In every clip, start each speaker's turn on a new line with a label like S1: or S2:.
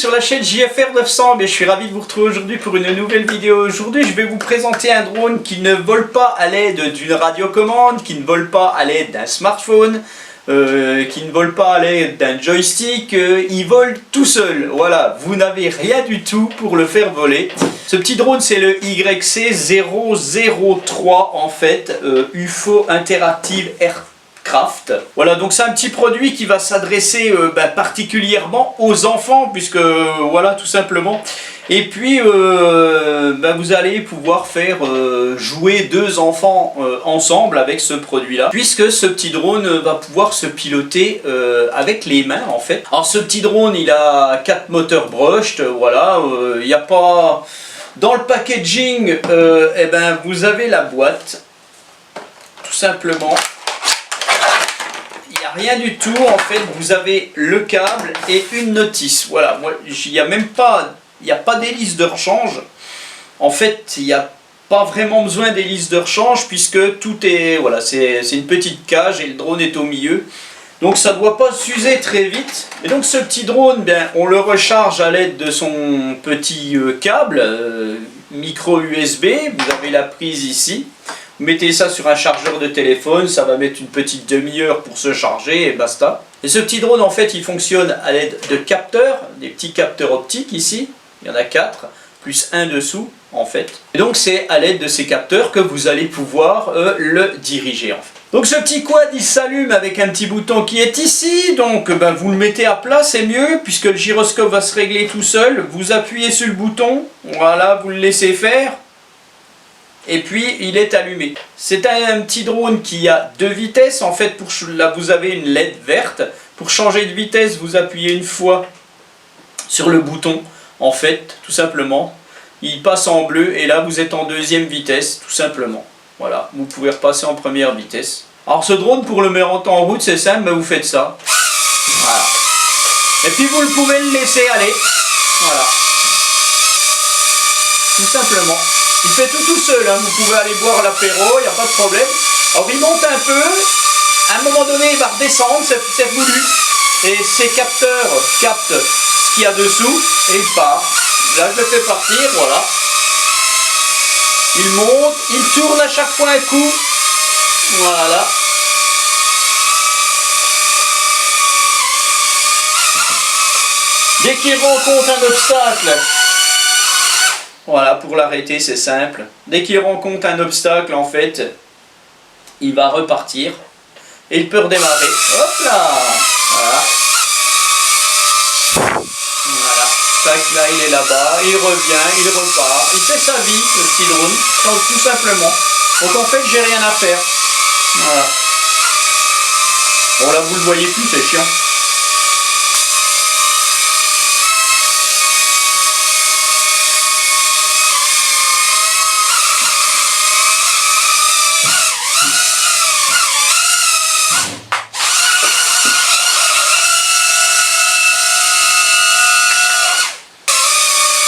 S1: sur la chaîne JFR 900. Je suis ravi de vous retrouver aujourd'hui pour une nouvelle vidéo. Aujourd'hui, je vais vous présenter un drone qui ne vole pas à l'aide d'une radiocommande, qui ne vole pas à l'aide d'un smartphone, qui ne vole pas à l'aide d'un joystick. Il vole tout seul. Voilà, vous n'avez rien du tout pour le faire voler. Ce petit drone, c'est le YC003 en fait, UFO Interactive Aircraft. Voilà, donc c'est un petit produit qui va s'adresser particulièrement aux enfants, puisque voilà, tout simplement. Et puis vous allez pouvoir faire jouer deux enfants ensemble avec ce produit là, puisque ce petit drone va pouvoir se piloter avec les mains en fait. Alors ce petit drone, il a 4 moteurs brushed, voilà, il n'y a pas... Dans le packaging, vous avez la boîte, tout simplement. Il n'y a rien du tout, en fait, vous avez le câble et une notice. Voilà, moi, il n'y a même pas, il n'y a pas d'hélice de rechange. En fait, il n'y a pas vraiment besoin d'hélice de rechange, puisque tout est, voilà, c'est une petite cage et le drone est au milieu. Donc ça ne doit pas s'user très vite. Et donc ce petit drone, on le recharge à l'aide de son petit câble micro USB. Vous avez la prise ici. Vous mettez ça sur un chargeur de téléphone, ça va mettre une petite demi-heure pour se charger et basta. Et ce petit drone, en fait, il fonctionne à l'aide de capteurs, des petits capteurs optiques ici. Il y en a 4, plus un dessous, en fait. Et donc c'est à l'aide de ces capteurs que vous allez pouvoir le diriger, en fait. Donc ce petit quad, il s'allume avec un petit bouton qui est ici. Donc vous le mettez à plat, c'est mieux, puisque le gyroscope va se régler tout seul. Vous appuyez sur le bouton, voilà, vous le laissez faire. Et puis il est allumé. C'est un petit drone qui a 2 vitesses. En fait, là vous avez une LED verte. Pour changer de vitesse, vous appuyez une fois sur le bouton. En fait, tout simplement, il passe en bleu et là vous êtes en 2e vitesse, tout simplement. Voilà, vous pouvez repasser en 1re vitesse. Alors ce drone, pour le mettre en route, c'est simple, vous faites ça. Voilà. Et puis vous pouvez le laisser aller. Voilà. Tout simplement. Il fait tout seul, hein. Vous pouvez aller boire l'apéro, il n'y a pas de problème. Alors il monte un peu, à un moment donné il va redescendre, c'est voulu. Et ces capteurs captent ce qu'il y a dessous et il part. Là je le fais partir, voilà. Il monte, il tourne à chaque fois un coup. Voilà. Dès qu'il rencontre un obstacle, voilà, pour l'arrêter, c'est simple. Dès qu'il rencontre un obstacle, en fait, il va repartir. Et il peut redémarrer. Hop là! Voilà. Voilà. Tac, là, il est là-bas. Il revient, il repart. Il fait sa vie, le petit drone. Tout simplement. Donc, en fait, j'ai rien à faire. Voilà. Bon, là, vous le voyez plus, c'est chiant.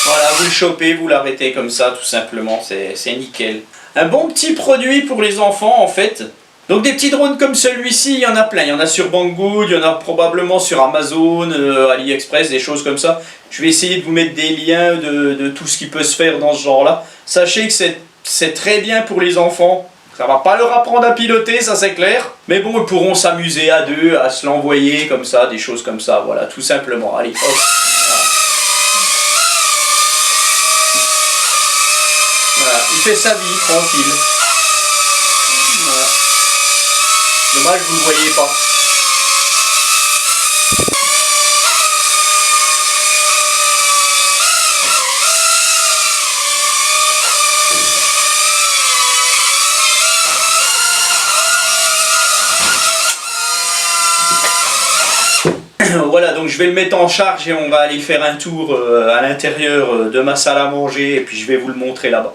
S1: Voilà, vous le chopez, vous l'arrêtez comme ça, tout simplement, c'est nickel. Un bon petit produit pour les enfants, en fait. Donc des petits drones comme celui-ci, il y en a plein. Il y en a sur Banggood, il y en a probablement sur Amazon, AliExpress, des choses comme ça. Je vais essayer de vous mettre des liens de tout ce qui peut se faire dans ce genre-là. Sachez que c'est très bien pour les enfants. Ça va pas leur apprendre à piloter, ça c'est clair. Mais bon, ils pourront s'amuser à deux, à se l'envoyer comme ça, des choses comme ça, voilà, tout simplement. Allez, hop. Voilà, il fait sa vie, tranquille. Voilà. Dommage, vous ne le voyez pas. Voilà, donc je vais le mettre en charge et on va aller faire un tour à l'intérieur de ma salle à manger et puis je vais vous le montrer là-bas.